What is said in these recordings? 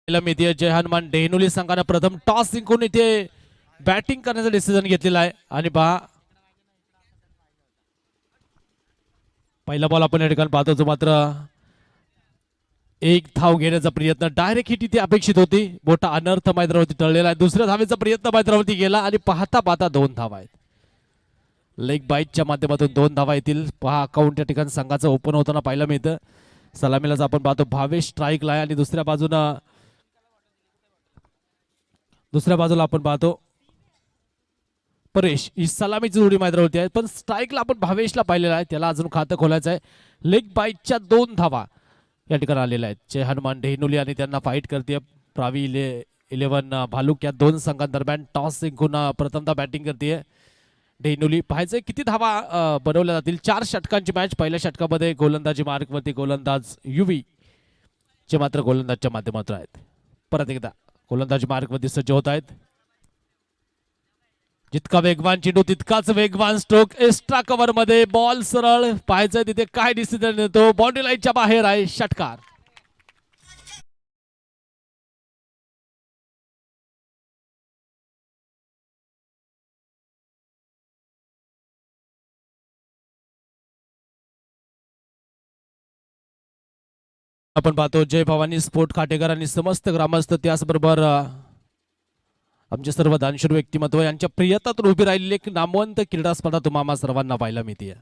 मिळते. जय हनुमान डेहनुली संघाने प्रथम टॉस जिंकून इथे बॅटिंग करण्याचा डिसिजन घेतलेला आहे. आणि पहा पहिला बॉल आपण या ठिकाणी पाहतो, मात्र एक धाव घेण्याचा प्रयत्न, डायरेक्ट हिट इथे अपेक्षित होती, मोठा अनर्थ मैदानावरती टळलेला आहे. दुसऱ्या धावेचा प्रयत्न मैदानावरती गेला आणि पाहता पाहता 2 धावा आहेत. लेग बाईटच्या माध्यमातून 2 धावा येतील. पहा अकाउंट या ठिकाणी संघाचं ओपन होताना पाहायला मिळतं. सलामीलाच आपण पाहतो भावेश स्ट्राईकला आहे आणि दुसऱ्या बाजूला आपण पाहतो परेश. ही सलामीची जोडी मैदानावरती आहे, पण स्ट्राईकला आपण भावेशला पाहिलेला आहे, त्याला अजून खातं खोलायचं आहे. लेग बाईटच्या 2 धावा या ठिकाणी आलेल्या आहेत. जय हनुमान डेहनुली आणि त्यांना फाईट करते प्रावी 11 भालुक. या 2 संघांदरम्यान टॉस जिंकून प्रथमतः बॅटिंग करते डेहनुली. पाहायचंय किती धावा बनवल्या जातील. 4 षटकांची मॅच. पहिल्या षटकामध्ये गोलंदाजी मार्कवरती गोलंदाज युवी चे मात्र गोलंदाजच्या माध्यमातून आहेत. परत एकदा गोलंदाजी मार्कवरती सज्ज होत आहेत. जितका वेगवान चेंडू तितकाच वेगवान स्ट्रोक. एक्स्ट्रा कव्हर मध्ये बॉल सरळ. पाहायचंय तिथे काय डिसिजन येतो. बाउंड्री लाईनच्या बाहेर आहे. षटकार. आपण पाहतो जय भवानी स्पोर्ट खाटेकर आणि समस्त ग्रामस्थ, त्याचबरोबर आमचे सर्व दानशूर व्यक्तिमत्व यांच्या प्रियतातून उभी राहिलेली एक नामवंत क्रीडा स्पर्धा तुम्हाला सर्वांना पाहायला मिळते.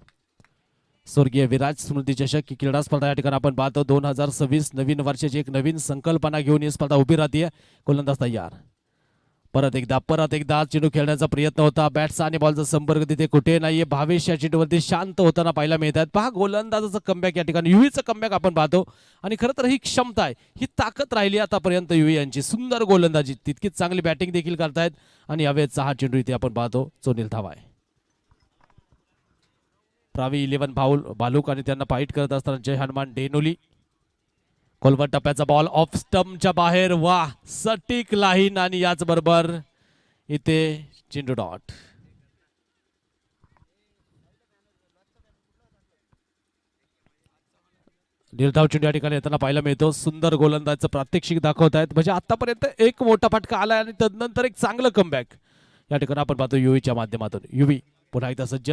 स्वर्गीय विराज स्मृती चषक ही क्रीडा स्पर्धा या ठिकाणी आपण पाहतो. 2026 नवीन वर्षाची एक नवीन संकल्पना घेऊन ही स्पर्धा उभी राहते. गोलंदाज तयार. परत एकदा चेंडू खेळण्याचा प्रयत्न होता. बॅट्स आणि बॉलचा संपर्क तिथे कुठे नाहीये. भावेश या चेंडूवरती शांत होताना पाहायला मिळतात. पहा गोलंदाजाचं कमबॅक या ठिकाणी, युवीचं कमबॅक आपण पाहतो. आणि खरं तर ही क्षमता आहे, ही ताकद राहिली आतापर्यंत युवी यांची. सुंदर गोलंदाजी, तितकीच चांगली बॅटिंग देखील करतायत. आणि यावेळेचा हा चेंडू इथे आपण पाहतो चोनील धावा आहे. प्रावी 11 भालुक आणि त्यांना फाईट करत असताना जय हनुमान डेहनुली. कोलवट टप्प्याचा बॉल ऑफ स्टंपच्या बाहेर. वाह, सटीक लाईन आणि याच बरोबर इथे चेंडू डॉट. निर्धाव चेंडू या ठिकाणी येताना पाहायला मिळतो. सुंदर गोलंदाजचं प्रात्यक्षिक दाखवत आहेत. म्हणजे आतापर्यंत एक मोठा फटका आलाय आणि तदनंतर एक चांगलं कमबॅक या ठिकाणी आपण पाहतो युवीच्या माध्यमातून. युवी पुन्हा एकदा सज्ज.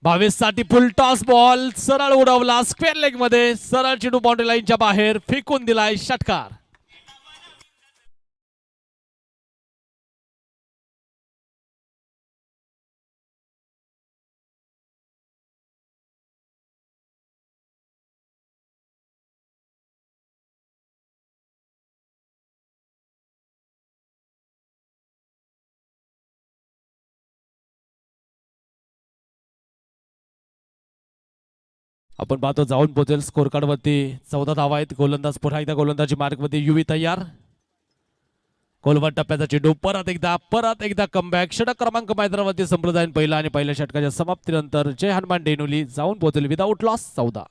22 साठी फुल टॉस बॉल सरळ उडवला स्क्वेअर लेग मध्ये. सरळ चेंडू बाउंड्री लाईनच्या बाहेर फेकून दिलाय. षटकार. आपण पाहतो जाऊन पोहोचेल स्कोर कार्ड वरती 14 धावा आहेत. गोलंदाज पुन्हा एकदा गोलंदाजी मार्क मध्ये युवी तयार. कोलवट टप्प्याचा चेंडू परत एकदा कमबॅक. षटक क्रमांक मैदानावरती संप्रदाय पहिला आणि पहिल्या षटकाच्या समाप्तीनंतर जय हनुमान डेहनुली जाऊन पोहोचेल विदाऊट लॉस 14.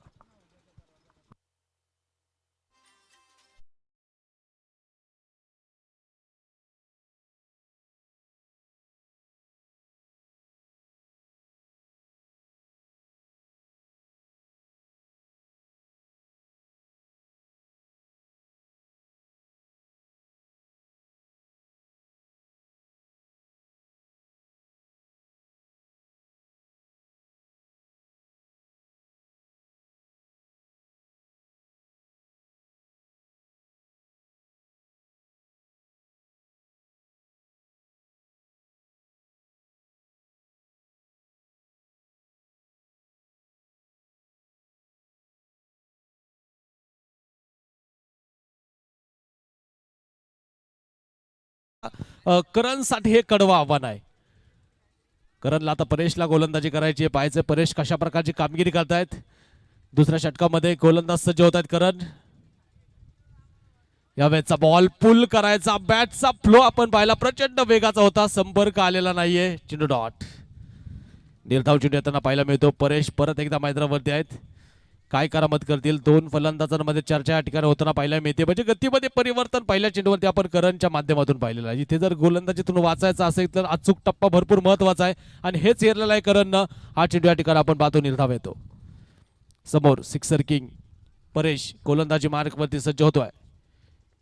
करण साठी हे कडवं आव्हान आहे. करणला आता परेशला गोलंदाजी करायची आहे. पाहायचं परेश कशा प्रकारची कामगिरी करतायत. दुसऱ्या षटकामध्ये गोलंदाज सज्ज होत आहेत करण. यावेळेचा बॉल पुल करायचा. बॅटचा फ्लो आपण पाहिला प्रचंड वेगाचा होता. संपर्क आलेला नाहीये. चेंडू डॉट. निर्धाव चेंडू येताना पाहायला मिळतो. परेश परत एकदा मैदानावरती आहेत. काय करामत करतील. 2 फलंदाजांमध्ये चर्चा या ठिकाणी होताना पाहायला मिळते. म्हणजे गतीमध्ये परिवर्तन पहिल्या चेंडूवरती आपण करणच्या माध्यमातून पाहिलेलं आहे. इथे जर गोलंदाजीतून वाचायचं असेल तर अचूक टप्पा भरपूर महत्वाचा आहे आणि हेच हेरलेला आहे करणनं. हा चेंडू या ठिकाणी आपण पाहतो निर्धाव येतो. समोर सिक्सर किंग परेश गोलंदाजी मार्कवरती सज्ज होतोय.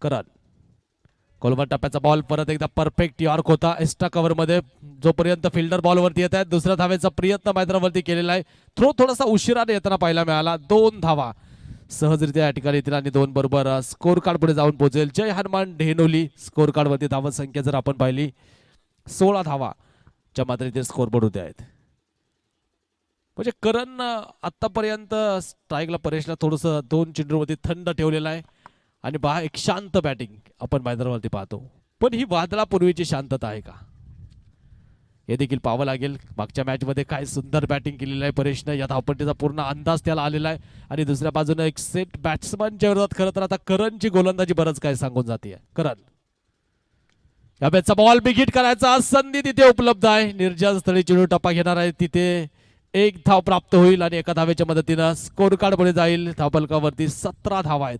करण कोलवर टप्प्याचा बॉल परत एकदा परफेक्ट यॉर्क होता एक्स्ट्रा कव्हर मध्ये, जोपर्यंत फिल्डर बॉलवरती येत आहेत. दुसऱ्या धावेचा प्रयत्न मैदानावरती केलेला आहे. थ्रो थोडासा उशिराने येताना पाहायला मिळाला. 2 धावा सहजरित्या या ठिकाणी येतील आणि 2 बरोबर स्कोर कार्ड पुढे जाऊन पोहोचेल. जय हनुमान ढेनोली स्कोर कार्ड वरती धावत संख्या जर आपण पाहिली 16 धावा च्या मात्र इथे स्कोर बोर्ड होते आहेत. म्हणजे करण आतापर्यंत स्ट्राईकला परेशला थोडस 2 चेंडूवरती थंड ठेवलेला आहे आणि पहा एक शांत बॅटिंग आपण मैदानावरती पाहतो. पण ही वादळापूर्वीची शांतता आहे का हे देखील पाहावं लागेल. मागच्या मॅच मध्ये काय सुंदर बॅटिंग केलेलं आहे परेशनं. या धावपट्टीचा पूर्ण अंदाज त्याला आलेला आहे आणि दुसऱ्या बाजूने एक सेट बॅट्समनच्या विरोधात खरं तर आता करणची गोलंदाजी बरंच काय सांगून जाते. करण या बॅटचा बॉल बिगिट करायचा संधी तिथे उपलब्ध आहे. निर्जन स्थळी चेंडू टप्पा घेणार आहे. तिथे 1 धाव प्राप्त होईल आणि एका धावेच्या मदतीनं स्कोर कार्ड पुढे जाईल. धावफलकावरती 17 धावा आहेत.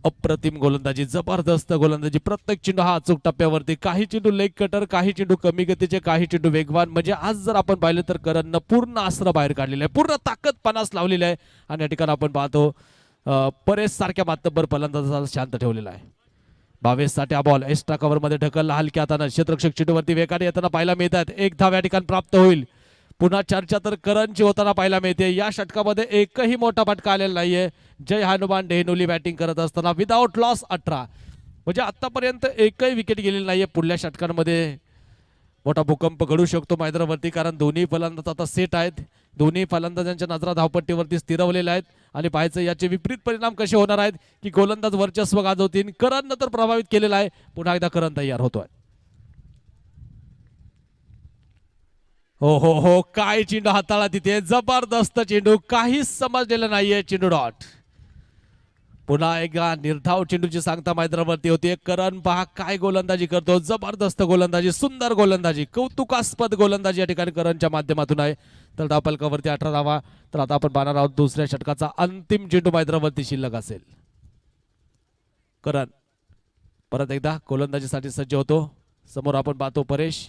अप्रतिम गोलंदाजी, जबरदस्त गोलंदाजी. प्रत्येक चेंडू हा अचूक टप्प्यावरती. काही चेंडू लेग कटर, काही चेंडू कमी गतीचे, काही चेंडू वेगवान. म्हणजे आज जर आपण पाहिलं तर करणनं पूर्ण अस्त्र बाहेर काढलेलं आहे, पूर्ण ताकद पणास लावलेली आहे आणि या ठिकाणी आपण पाहतो परेश सारख्या मातब्बर फलंदाजाला शांत ठेवलेला आहे. 22 साठी हा बॉल एक्स्ट्रा कव्हर मध्ये ढकलला हलक्या हातानं. क्षेत्ररक्षक चेंडूवरती वेगाने येताना पाहायला मिळतात. 1 धाव या ठिकाणी प्राप्त होईल. पुन्हा चर्चा तर करणची होताना पाहायला मिळते. या षटकामध्ये एकही मोठा फटका आलेला नाहीये. जय हनुमान ढेनोली बॅटिंग करत असताना विदाउट लॉस 18. म्हणजे आतापर्यंत एकही विकेट गेलेली नाहीये. पुढल्या षटकांमध्ये मोठा भूकंप घडू शकतो मैदानावरती, कारण दोन्ही फलंदाज आता सेट आहेत. दोन्ही फलंदाजांच्या नजरा धावपट्टीवरती स्थिरवलेल्या आहेत आणि पाहायचं याचे विपरीत परिणाम कसे होणार आहेत की गोलंदाज वर्चस्व गाजवतील. करण तर प्रभावित केलेला आहे. पुन्हा एकदा करण तयार होतोय. हो हो हो, काय चेंडू हाताळा तिथे, जबरदस्त चेंडू, काहीच समजलेलं नाहीये. चेंडू डॉट. पुन्हा एकदा निर्धाव चेंडूची सांगता मैदानावरती होती. करण पहा काय गोलंदाजी करतो, जबरदस्त गोलंदाजी, सुंदर गोलंदाजी, कौतुकास्पद गोलंदाजी या ठिकाणी करणच्या माध्यमातून आहे. तर धावफलकावरती 18 धावा. तर आता आपण पाहणार आहोत दुसऱ्या षटकाचा अंतिम चेंडू मैदानावरती शिल्लक असेल. करण परत एकदा गोलंदाजीसाठी सज्ज होतो. समोर आपण पाहतो परेश.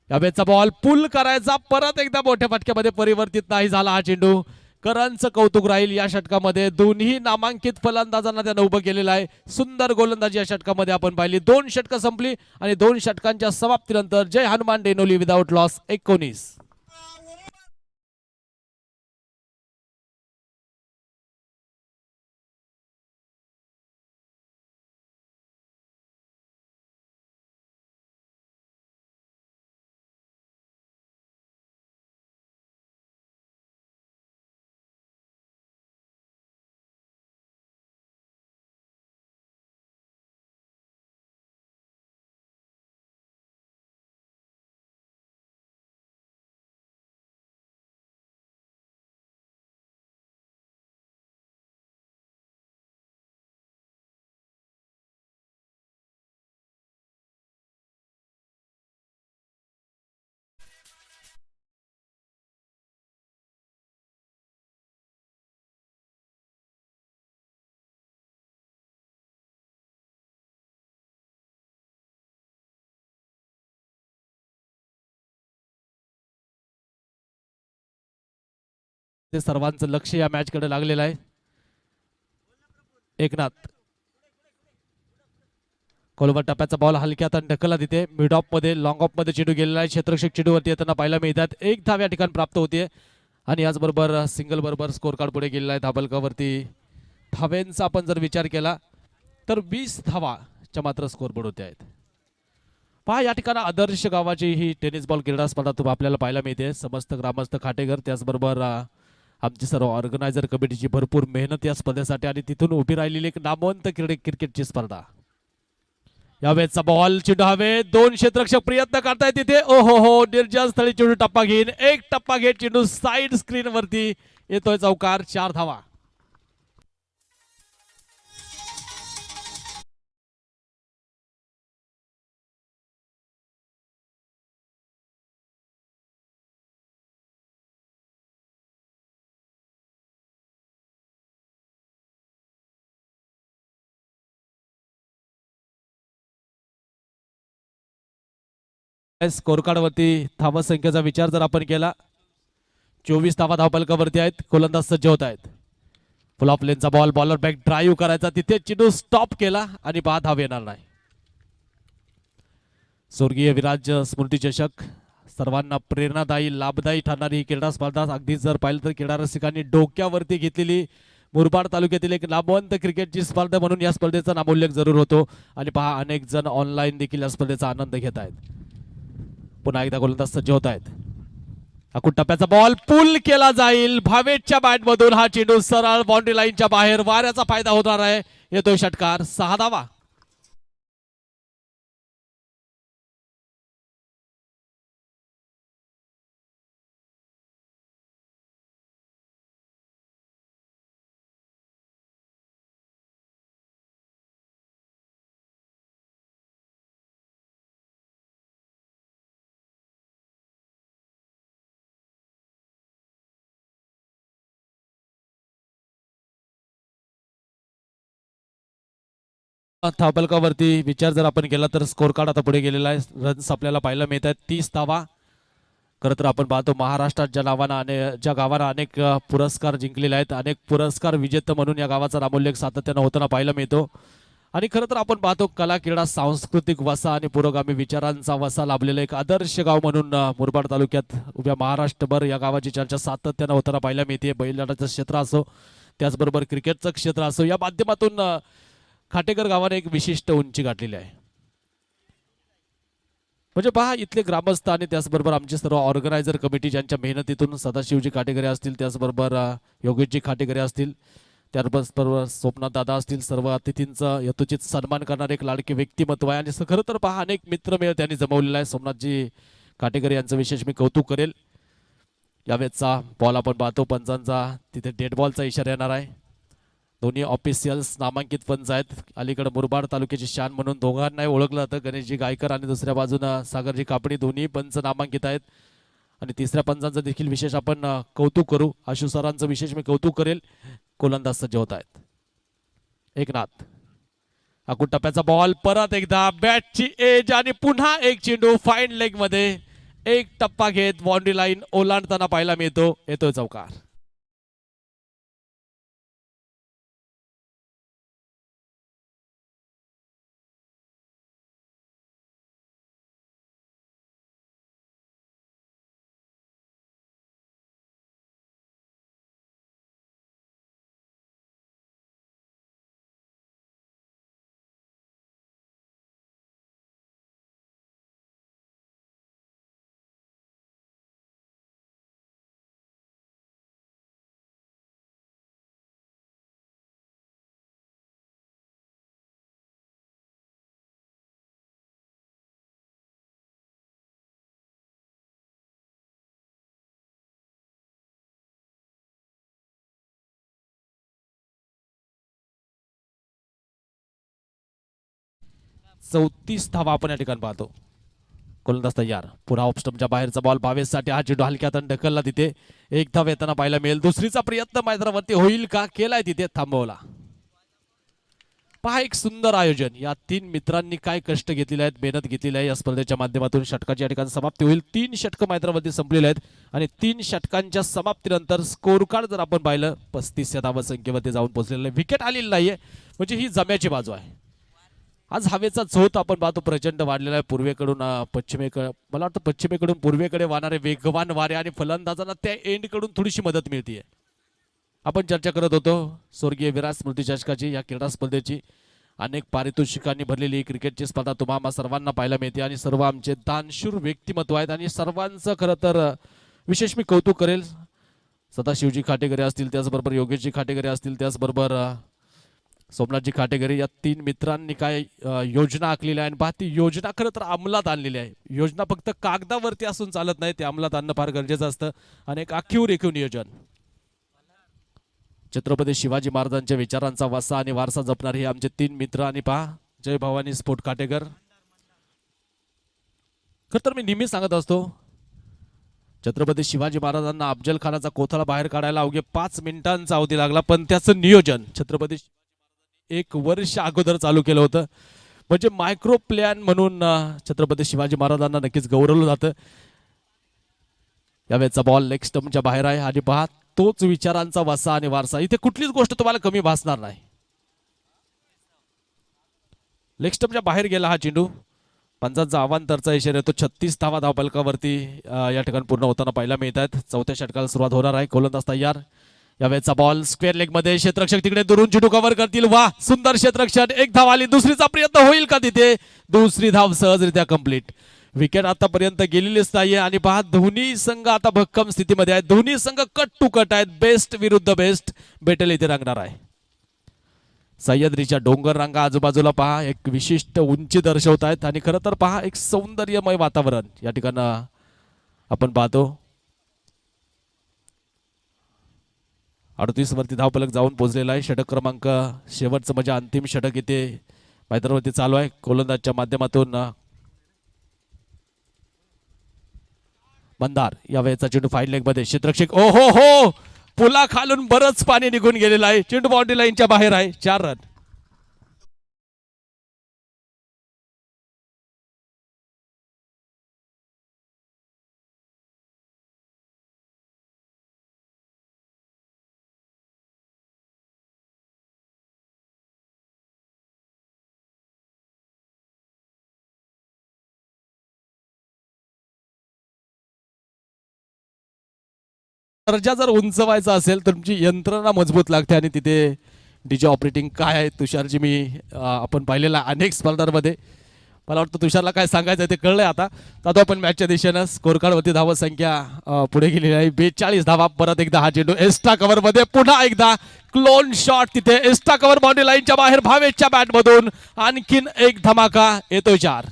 यावेळेचा बॉल पुल करायचा, परत एकदा मोठ्या फटक्यामध्ये परिवर्तित नाही झाला हा चेंडू. करणचं कौतुक राहील. या षटकामध्ये दोन्ही नामांकित फलंदाजांना त्यानं उभं केलेलं आहे. सुंदर गोलंदाजी या षटकामध्ये आपण पाहिली. 2 षटकं संपली आणि 2 षटकांच्या समाप्तीनंतर जय हनुमान ढेनोली विदाउट लॉस 19. ते सर्वांचं लक्ष या मॅच कडे लागलेलं आहे. एकनाथ कोलवर टप्प्याचा बॉल हलक्या हाताने ढकलला तिथे. मिड ऑफ मध्ये, लॉंग ऑफ मध्ये चेंडू गेलेला आहे. क्षेत्ररक्षक चेंडूवरती येताना पाहायला मिळतात. 1 धाव या ठिकाणी प्राप्त होते आणि याचबरोबर सिंगल बरोबर स्कोर कार्ड पुढे गेलेला आहे. धावफलकावरती धावेंचा आपण जर विचार केला तर 20 धावाच्या मात्र स्कोर बोर्ड होते आहेत. पहा या ठिकाणी आदर्श गावाची ही टेनिस बॉल क्रीडा स्पर्धा तुम्हाला आपल्याला पाहायला मिळते. समस्त ग्रामस्थ खाटेघर, त्याचबरोबर आमची सर्व ऑर्गनायझर कमिटीची भरपूर मेहनत या स्पर्धेसाठी आणि तिथून उभी राहिलेली एक नामवंत क्रिकेटची स्पर्धा. यावेळेचा बॉल चेंडू हवे, 2 क्षेत्ररक्षक प्रयत्न करतायत तिथे. ओ हो हो, निर्जन स्थळी चेंडू टप्पा घेईन. 1 टप्पा घेत चेंडू साइड स्क्रीन वरती येतोय चौकार. 4 धावा. स्कोर कार्ड वरती धावा संख्येचा विचार जर आपण केला 24 धावा धावफलकावरती आहेत. गोलंदाज सज्ज होत आहेत. फुल ऑफ लेनचा बॉल, बॉलर बॅक ड्राईव्ह करायचा, तिथे चेंडू स्टॉप केला आणि बाद धाव येणार नाही. स्वर्गीय विराज स्मृती चषक सर्वांना प्रेरणादायी लाभदायी ठरणारी ही क्रीडा स्पर्धा अगदी जर पाहिलं तर क्रीडा रसिकांनी डोक्यावरती घेतलेली मुरबाड तालुक्यातील एक नामवंत क्रिकेटची स्पर्धा म्हणून या स्पर्धेचा नामोल्लेख जरूर होतो आणि पहा अनेक जण ऑनलाईन देखील या स्पर्धेचा आनंद घेत आहेत. पुन्हा एकदा गोलंदाज सज्ज होत आहेत. अकुट टप्प्याचा बॉल पुल केला जाईल भावेशच्या बॅट मधून हा चेंडू सरळ बाउंड्री लाईनच्या बाहेर वाऱ्याचा फायदा होणार आहे. येतोय षटकार 6 धावा. धावफलकावरती विचार जर आपण केला तर स्कोर कार्ड आता पुढे गेलेला आहे. रन्स आपल्याला पाहायला मिळत आहेत 30 धावा. खरं तर आपण पाहतो महाराष्ट्रात ज्या नावानं ज्या गावानं अनेक पुरस्कार जिंकलेले आहेत, अनेक पुरस्कार विजेते म्हणून या गावाचा नामोल्लेख सातत्यानं होताना पाहायला मिळतो. आणि खरं तर आपण पाहतो कला क्रीडा सांस्कृतिक वसा आणि पुरोगामी विचारांचा वसा लाभलेलं एक आदर्श गाव म्हणून मुरबाड तालुक्यात उभ्या महाराष्ट्रभर या गावाची चर्चा सातत्यानं होताना पाहायला मिळते. बैलगाड्याचं क्षेत्र असो त्याचबरोबर क्रिकेटचं क्षेत्र असो या माध्यमातून खाटेकर गावाने एक विशिष्ट उंची गाठलेली आहे. म्हणजे पहा इथले ग्रामस्थ आणि त्याचबरोबर आमचे सर्व ऑर्गनायझर कमिटी ज्यांच्या मेहनतीतून सदाशिवजी खाटेकरे असतील, त्याचबरोबर योगेशजी खाटेकरे असतील, त्याचबरोबर सोमनाथ दादा असतील, सर्व अतिथींचा यथोचित सन्मान करणारे एक लाडके व्यक्तिमत्व आहे. आणि खरं तर पहा अनेक मित्रमेळ त्यांनी जमवलेला आहे. सोमनाथजी खाटेकरे यांचं विशेष मी कौतुक करेल. यावेळेचा बॉल आपण पाहतो पंचांचा तिथे डेड बॉलचा इशारा येणार आहे. दोन्ही ऑफिशियल्स नामांकित पंच आहेत. अलीकडे मुरबाड तालुक्याची शान म्हणून दोघांनाही ओळखलं जातं. गणेशजी गायकर आणि दुसऱ्या बाजूनं सागरजी कापडी दोन्ही पंच नामांकित आहेत. आणि तिसऱ्या पंचांचं देखील विशेष आपण कौतुक करू. आशु सरांचं विशेष मी कौतुक करेल. गोलंदाज सज्ज होत आहेत. एकनाथ अकुट टप्प्याचा बॉल परत एकदा बॅटची एज आणि पुन्हा एक चेंडू फाईन लेग मध्ये एक टप्पा घेत बाउंड्री लाईन ओलांडताना पाहायला मिळतो. येतोय चौकार. चौतीस धावा आपण या ठिकाणी पाहतो. गोलंदाज तयार. पुन्हा ऑफस्टमच्या बाहेरचा बॉल भावेशसाठी हा चेंडू हलक्यात ढकलला. तिथे एक धाव येताना पाहायला मिळेल. दुसरीचा प्रयत्न मैदानावरती होईल का केलाय तिथे थांबवला. पहा एक सुंदर आयोजन. या तीन मित्रांनी काय कष्ट घेतलेले आहेत, मेहनत घेतलेली आहे. या स्पर्धेच्या माध्यमातून षटकाची या ठिकाणी समाप्ती होईल. 3 षटक मैदानावरती संपलेले आहेत आणि 3 षटकांच्या समाप्तीनंतर स्कोर कार्ड जर आपण पाहिलं 35 या धावा संख्येवरती जाऊन पोहोचलेलं आहे. विकेट आलेली नाहीये म्हणजे ही जम्याची बाजू आहे. आज हवेचा झोत आपण पाहतो प्रचंड वाढलेला आहे. पूर्वेकडून पश्चिमेकडे मला वाटतं पश्चिमेकडून पूर्वेकडे वाहणारे वेगवान वारे आणि फलंदाजांना त्या एंडकडून थोडीशी मदत मिळते. आपण चर्चा करत होतो स्वर्गीय विराज स्मृती चषकाची या क्रीडा स्पर्धेची. अनेक पारितोषिकांनी भरलेली क्रिकेटची स्पर्धा तुम्हाला सर्वांना पाहायला मिळते आणि सर्व आमचे दानशूर व्यक्तिमत्व आहेत आणि सर्वांचं खरं तर विशेष मी कौतुक करेल. सदाशिवजी खाटेकरे असतील, त्याचबरोबर योगेशजी खाटेकरे असतील, त्याचबरोबर सोमनाथजी खाटेकरे या 3 मित्रांनी काय योजना आखलेली आहे आणि ती योजना खरं तर अंमलात आणलेली आहे. योजना फक्त कागदावरती असून चालत नाही, ते अंमलात आणणं फार गरजेचं असतं. आणि एक आखीव रेखीव नियोजन. छत्रपती शिवाजी महाराजांच्या विचारांचा वासा आणि वारसा जपणारे हे आमचे 3 मित्र. आणि पहा जय भवानी स्पोर्ट खाटेकर. खरं तर मी नेहमी सांगत असतो छत्रपती शिवाजी महाराजांना अफजल खानाचा कोथळा बाहेर काढायला अवघे 5 मिनिटांचा अवधी लागला, पण त्याचं नियोजन छत्रपती 1 वर्ष अगोदर चालू केलं होतं. म्हणजे मायक्रो प्लॅन म्हणून छत्रपती शिवाजी महाराजांना नक्कीच गौरवलं जातं. यावेळेचा बॉल लेग स्टंपच्या बाहेर आहे आणि पहा तोच विचारांचा वसा आणि वारसा. इथे कुठलीच गोष्ट तुम्हाला कमी भासणार नाही. लेग स्टंपच्या बाहेर गेला हा चेंडू. पंचांचा अवांतरचा इशारा येतो. 36 धावा धावफलकावरती या ठिकाणी पूर्ण होताना पाहायला मिळत आहेत. चौथ्या षटकाला सुरुवात होणार आहे. गोलंदाज तयार. यावेळेचा बॉल स्क्वेअर लेग मध्ये. क्षेत्ररक्षक तिकडे दुरून चेंडू कव्हर करतील. वा सुंदर क्षेत्ररक्षण. एक धाव आली. दुसरीचा प्रयत्न होईल का तिथे? दुसरी धाव सहजरित्या कंप्लीट. विकेट आतापर्यंत गेलेलीच नाहीये आणि पहा दोन्ही संघ आता भक्कम स्थितीमध्ये आहेत. दोन्ही संघ कट टू कट आहेत. बेस्ट विरुद्ध बेस्ट बेटल इथे रंगणार आहे. सह्याद्रीच्या डोंगर रांगा आजूबाजूला पहा एक विशिष्ट उंची दर्शवत आहेत आणि खरं तर पहा एक सौंदर्यमय वातावरण या ठिकाणी आपण पाहतो. 38 वरती धावफलक जाऊन पोहोचलेला आहे. षटक क्रमांक शेवटचं म्हणजे अंतिम षटक इथे मैदानावरती चालू आहे. गोलंदाजच्या माध्यमातून मंदार या वेळेचा चेंडू फाईन लेग मध्ये. क्षेत्ररक्षक ओ हो हो पुला खालून बरंच पाणी निघून गेलेलं आहे. चेंडू बाउंड्री लाईनच्या बाहेर आहे. 4 रन. दर्जा जर उंचवायचा असेल तर तुमची यंत्रणा मजबूत लागते आणि तिथे डीजे ऑपरेटिंग काय आहे तुषारजी मी आपण पाहिलेला अनेक स्पर्धांमध्ये. मला वाटतं तुषारला काय सांगायचं ते कळलंय आता. जातो आपण मॅचच्या दिशेनं. स्कोर कार्डवरती धाव संख्या पुढे गेलेली आहे. 42 धावा. परत एकदा हा चेंडू एक्स्ट्रा कव्हर मध्ये. पुन्हा एकदा क्लोन शॉट तिथे एक्स्ट्रा कव्हर बाउंड्री लाईनच्या बाहेर. भावेशच्या बॅट मधून आणखीन एक धमाका येतोय. 4.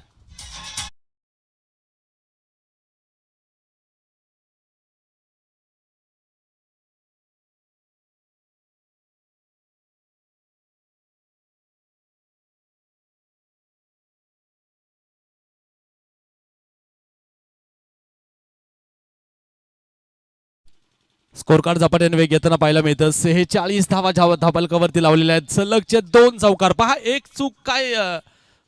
स्कोर कार्ड झपाट्याने वेग येताना पाहायला मिळतं. 46 धावा धावफलकावरती लावलेल्या आहेत. सलगचे 2 चौकार. पहा एक चूक काय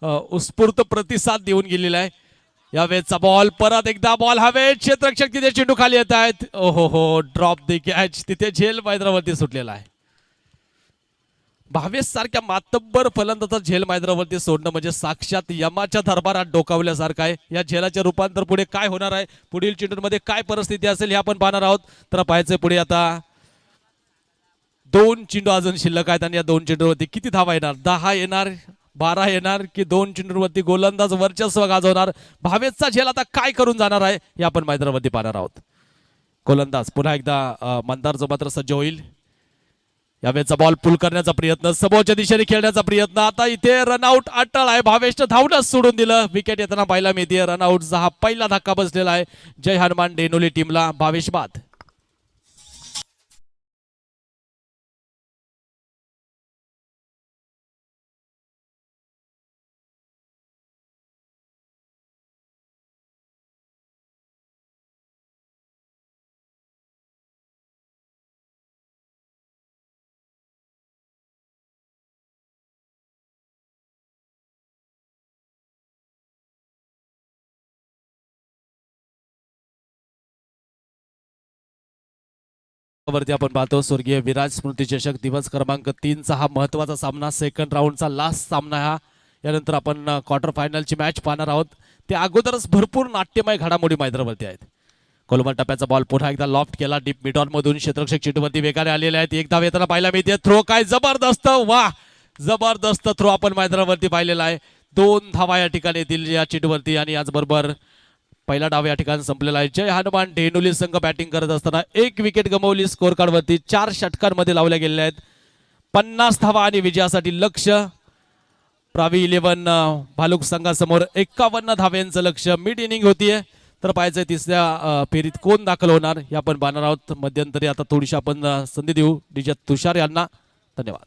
उत्स्फूर्त प्रतिसाद देऊन गेलेला आहे. या वेळेचा बॉल परत एकदा बॉल हवे. क्षेत्ररक्षक तिथे चेंडू खाली येत आहेत. ओहो हो ड्रॉप द कॅच. तिथे झेल मैदानावरती सुटलेला आहे. भावेश सारख्या मातब्बर फलंदाजा झेल मैदानावरती सोडणं म्हणजे साक्षात यमाच्या दरबारात डोकावल्यासारखं आहे. या झेलाचे रूपांतर पुढे काय होणार आहे, पुढील चेंडूमध्ये काय परिस्थिती असेल हे आपण पाहणार आहोत. तर पाहायचंय पुढे आता 2 चेंडू अजून शिल्लक आहेत आणि या 2 चेंडूवरती किती धावा येणार? 10 येणार, 12 येणार की 2 चेंडूवरती गोलंदाज वर्चस्व गाजवणार? भावेशचा झेल आता काय करून जाणार आहे हे आपण मैदानावरती पाहणार आहोत. गोलंदाज पुन्हा एकदा मंदार जो मात्र सज्ज होईल. यावेळेचा बॉल पुल करण्याचा प्रयत्न, समोरच्या दिशेने खेळण्याचा प्रयत्न. आता इथे रनआउट अटळ आहे. भावेशनं धावणंच सोडून दिलं. विकेट येताना पाहायला मिळते. रनआउटचा हा पहिला धक्का बसलेला आहे जय हनुमान डेनोली टीमला. भावेश बाद. वरती आपण पाहतो स्वर्गीय विराज स्मृती चषक दिवस क्रमांक 3 चा हा महत्वाचा सामना. सेकंड राऊंडचा लास्ट सामना हा. यानंतर आपण क्वार्टर फायनलची मॅच पाहणार आहोत. ते अगोदरच भरपूर नाट्यमय घडामोडी मैदानावरती आहेत. कोलमर टप्प्याचा बॉल पुन्हा एकदा लॉफ्ट केला डीप मिडऑन मधून. क्षेत्ररक्षक चेंडूवरती वेगाने आलेले आहेत. एक धाव येताना पाहायला मिळते. थ्रो काय जबरदस्त, वा जबरदस्त थ्रो आपण मैदानावरती पाहिलेला आहे. 2 धावा या ठिकाणी येतील या चेंडूवरती आणि याचबरोबर पहिला डाव या ठिकाणी संपलेला आहे. जय हनुमान डेनोली संघ बॅटिंग करत असताना 1 विकेट गमावली. स्कोर कार्ड वरती 4 षटकांमध्ये लावल्या गेलेल्या आहेत. 50 धावा आणि विजयासाठी लक्ष. प्रावी 11 भालुक संघासमोर 51 धाव्यांचं लक्ष. मिड इनिंग होतीये. तर पाहायचंय तिसऱ्या फेरीत कोण दाखल होणार हे आपण पाहणार आहोत. मध्यंतरी आता थोडीशी आपण संधी देऊ डीजे तुषार यांना. धन्यवाद.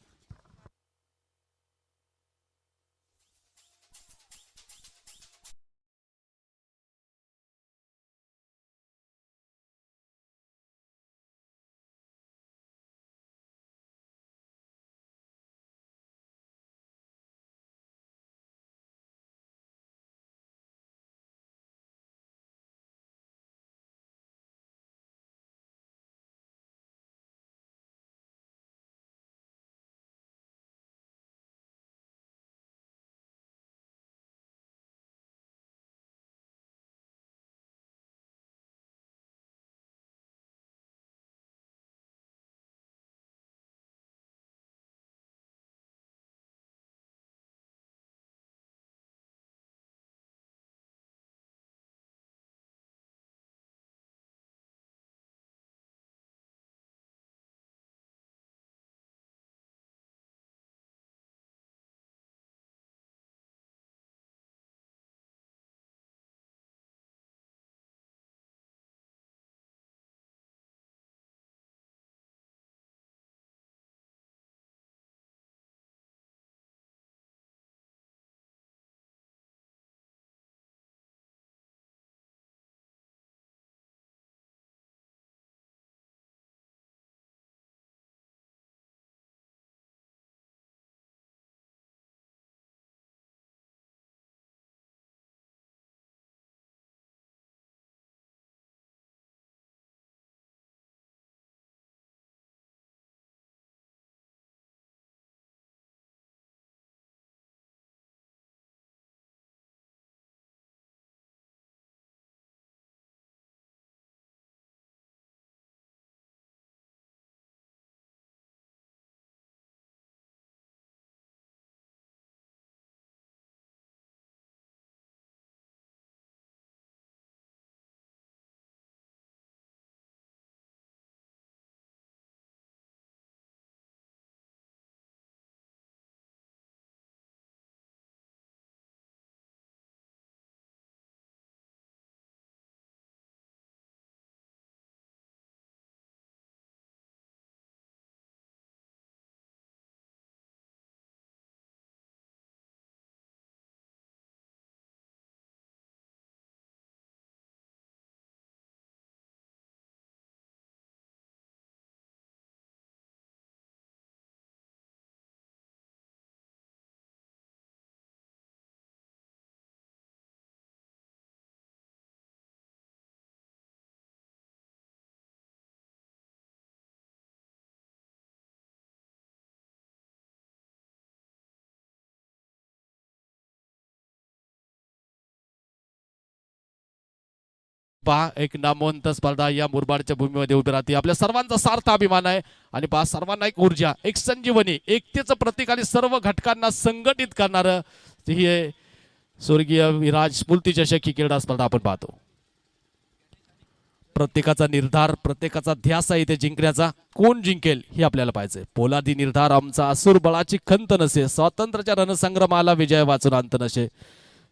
पहा एक नामवंत स्पर्धा या मुरबाडच्या भूमीमध्ये उभी राहते. आपल्या सर्वांचा सार्थ अभिमान आहे आणि पहा सर्वांना एक ऊर्जा, एक संजीवनी, एकतेचं प्रतीक आणि सर्व घटकांना संघटित करणारं ही स्वर्गीय विराज स्फूर्ती चषक ही क्रीडा स्पर्धा आपण पाहतो. प्रत्येकाचा निर्धार, प्रत्येकाचा ध्यास आहे इथे जिंकण्याचा. कोण जिंकेल हे आपल्याला पाहिजे. पोलादी निर्धार आमचा असूर बळाची खंत नसे, स्वातंत्र्याच्या रणसंग्रामाला विजय वाचून अंत नसे.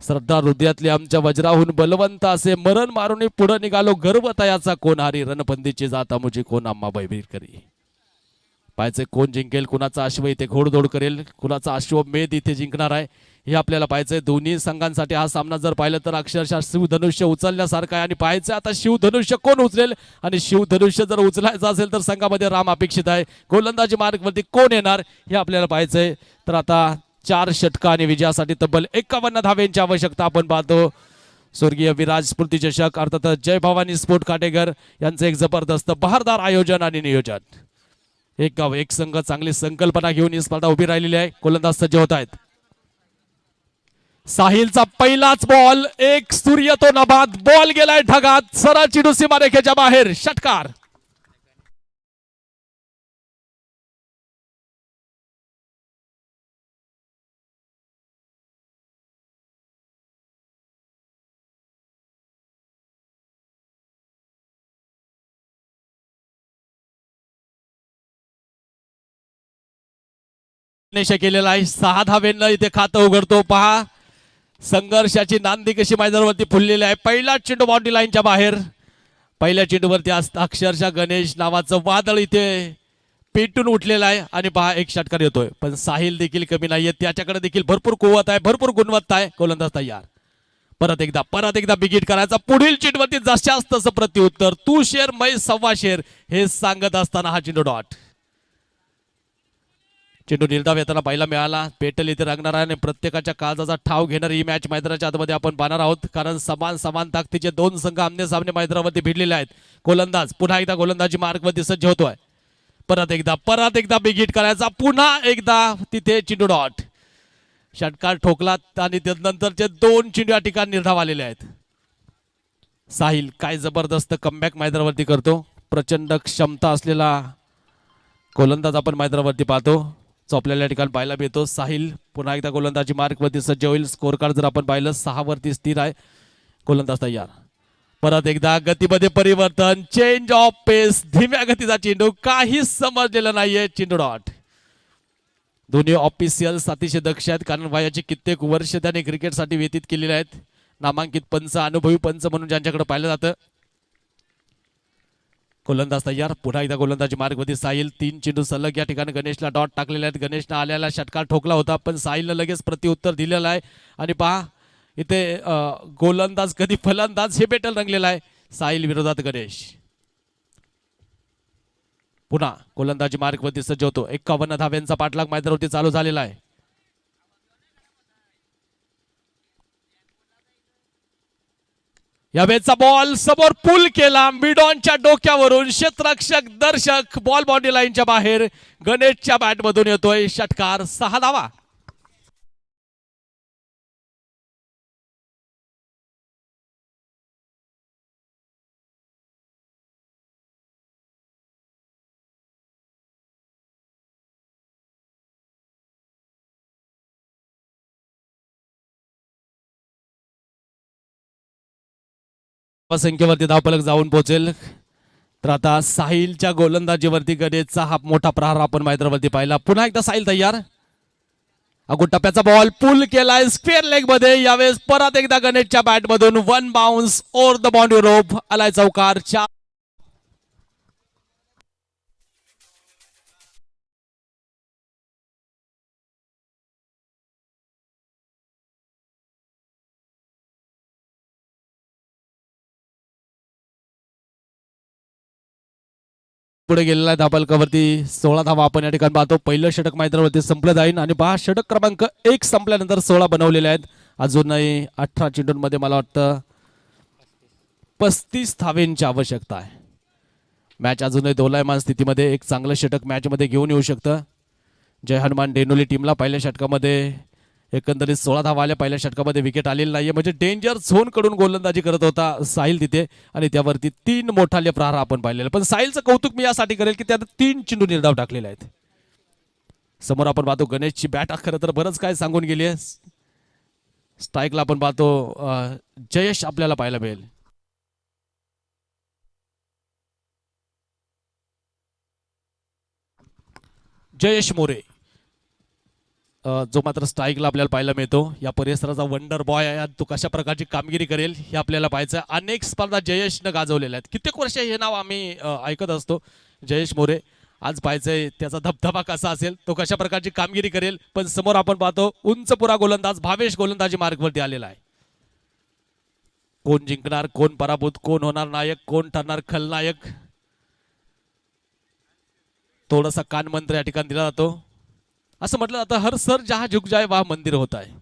श्रद्धा हृदयातली आमच्या वज्राहून बलवंत असे, मरण मारून पुढे निघालो गर्व तयाचा कोण हारी, रणपंथीची जाता मुझी कोण आम्हा बैबीर करी. पाहायचे कोण जिंकेल, कुणाचा अश्व इथे घोडदौड करेल, कुणाचा अश्वमेध इथे जिंकणार आहे हे आपल्याला पाहायचंय. दोन्ही संघांसाठी हा सामना जर पाहिलं तर अक्षरशः शिवधनुष्य उचलण्यासारखा आहे आणि पाहायचं आता शिवधनुष्य कोण उचलेल आणि शिवधनुष्य जर उचलायचं असेल तर संघामध्ये राम अपेक्षित आहे. गोलंदाजी मार्गवरती कोण येणार हे आपल्याला पाहायचंय. तर आता 4 षटका आणि विजयासाठी तब्बल 51 धावेंची आवश्यकता आपण पाहतो. स्वर्गीय विराज स्फूर्ती चषक अर्थात जय भवानी स्पोर्ट काटेकर यांचं एक जबरदस्त बहारदार आयोजन आणि नियोजन. एक गाव एक संघ चांगली संकल्पना घेऊन ही स्पर्धा उभी राहिलेली आहे. गोलंदाज सज्ज होत आहेत. साहिलचा पहिलाच बॉल, एक सूर्य तो नभात, बॉल गेलाय ढगात, सरळ चिडू सीमारेखेच्या बाहेर, षटकार. केलेला आहे. 6 धावेंना इथे खातं उघडतो. पहा संघर्षाची नांदी कशी मैदानावरती फुललेली आहे. पहिला चेंडू बाउंड्री लाईनच्या बाहेर. पहिल्या चेंडूवरती अक्षरशः गणेश नावाचं वादळ इथे पेटून उठलेलं आहे आणि पहा एक षटकार येतोय. पण साहिल देखील कमी नाहीये, त्याच्याकडे देखील भरपूर कुवत आहे, भरपूर गुणवत्ता आहे. गोलंदाज तयार. परत एकदा बिगिट करायचा. पुढील चेंडूवरती जशास तसं प्रत्युत्तर. तू शेर मै सव्वा शेर हे सांगत असताना हा चेंडू डॉट. चेंडू निर्धाव येताना पाहायला मिळाला. पेटल इथे रंगणार आहे आणि प्रत्येकाच्या काळजाचा ठाव घेणार ही मॅच मैदानाच्या आतमध्ये आपण पाहणार आहोत. कारण समान ताकदीचे 2 संघ आमने सामने मैदानावरती भिडलेले आहेत. गोलंदाज पुन्हा एकदा गोलंदाजी मार्गवरती सज्ज होतोय. परत एकदा बिगिट करायचा. पुन्हा एकदा तिथे चेंडू डॉट. षटकार ठोकला आणि त्यानंतरचे 2 चेंडू या ठिकाणी निर्धाव आलेले आहेत. साहिल काय जबरदस्त कमबॅक मैदानावरती करतो. प्रचंड क्षमता असलेला गोलंदाज आपण मैदानावरती पाहतो. आपल्याला या ठिकाणी पाहायला मिळतो. साहिल पुन्हा एकदा गोलंदाजी मार्कवरती सज्ज होईल. स्कोर कार्ड जर आपण पाहिलं 6 वरती स्थिर आहे. गोलंदाज तयार. परत एकदा गतीमध्ये परिवर्तन, चेंज ऑफ पेस, धीम्या गतीचा चेंडू, काहीच समजलेलं नाहीये. चेंडू डॉट. दोन्ही ऑफिशियल्स अतिशय दक्ष आहेत कारण वयाची कित्येक वर्ष त्याने क्रिकेटसाठी व्यतीत केलेले आहेत. नामांकित पंच, अनुभवी पंच म्हणून ज्यांच्याकडे पाहिलं जातं. गोलंदाज तयार. पुन्हा एकदा गोलंदाजी मार्गवरती साहिल. 3 चेंडू सलग या ठिकाणी गणेशला डॉट टाकलेले आहेत. गणेशने आल्याला षटकार ठोकला होता पण साहिलनं लगेच प्रत्युत्तर दिलेलं आहे आणि पहा इथे गोलंदाज कधी फलंदाज हे बेटल रंगलेला आहे. साहिल विरोधात गणेश. पुन्हा गोलंदाजी मार्गवरती सज्ज होतो. 51 धाव्यांचा पाठलाग मैदानावरती चालू झालेला आहे. यावेळेचा बॉल समोर पुल केला. मिडॉनच्या डोक्यावरून क्षेत्ररक्षक दर्शक बॉल बाउंड्री लाईनच्या बाहेर. गणेशच्या बॅट मधून येतोय. षटकार. 6 धावा. संख्येवरती धावफलक जाऊन पोहोचेल. तर आता साहिलच्या गोलंदाजीवरती गणेशचा हा मोठा प्रहार आपण मैदानावरती पाहिला. पुन्हा एकदा साहिल तयार. अगो टप्प्याचा बॉल पुल केलाय स्क्वेअर लेग मध्ये. यावेळेस परत एकदा गणेशच्या बॅट मधून 1 बाउन्स ओव्हर द बाउंड्री रोप. आलाय चौकार. 4 पुढे गेलेला आहे. धावफलकावरती 16 धावा आपण या ठिकाणी पाहतो. पहिलं षटक मैदानावरती संपलं जाईल आणि पहा षटक क्रमांक 1 संपल्यानंतर 16 बनवलेले आहेत. अजूनही 18 चेंडूंमध्ये मला वाटतं 35 धावेंची आवश्यकता आहे. मॅच अजूनही दोलायमान स्थितीमध्ये. एक चांगलं षटक मॅच मध्ये घेऊन येऊ शकतं. जय हनुमान डेनोली टीमला पहिल्या षटकामध्ये एकंदरीत 16 धावा आल्या पहिल्या षटकामध्ये, विकेट आलेली नाहीये, म्हणजे डेंजर झोन कडून गोलंदाजी करत होता साहिल तिथे आणि त्यावरती 3 मोठाले प्रहार आपण पाहिलेले. पण साहिलचं कौतुक मी यासाठी करेल की त्यानं 3 चेंडू निर्धाव टाकलेले आहेत. समोर आपण पाहतो गणेशची बॅट खरं तर बरंच काय सांगून गेली आहे. स्ट्राईकला आपण पाहतो जयेश आपल्याला पाहायला मिळेल. जयेश मोरे जो मात्र स्ट्राईकला आपल्याला पाहायला मिळतो. या परिसराचा वंडर बॉय आहे. तो कशा प्रकारची कामगिरी करेल हे आपल्याला पाहायचं. अनेक स्पर्धा जयेशनं गाजवलेल्या आहेत. कित्येक वर्ष हे नाव आम्ही ऐकत असतो जयेश मोरे. आज पाहायचंय त्याचा धबधबा कसा असेल, तो कशा प्रकारची कामगिरी करेल. पण समोर आपण पाहतो उंचपुरा गोलंदाज भावेश गोलंदाजी मार्गवरती आलेला आहे. कोण जिंकणार, कोण पराभूत, कोण होणार नायक, कोण ठरणार खलनायक, थोडासा कान मंत्र या ठिकाणी दिला जातो. असं म्हटलं जातं हर सर जहां झुक जाए वह मंदिर होता है.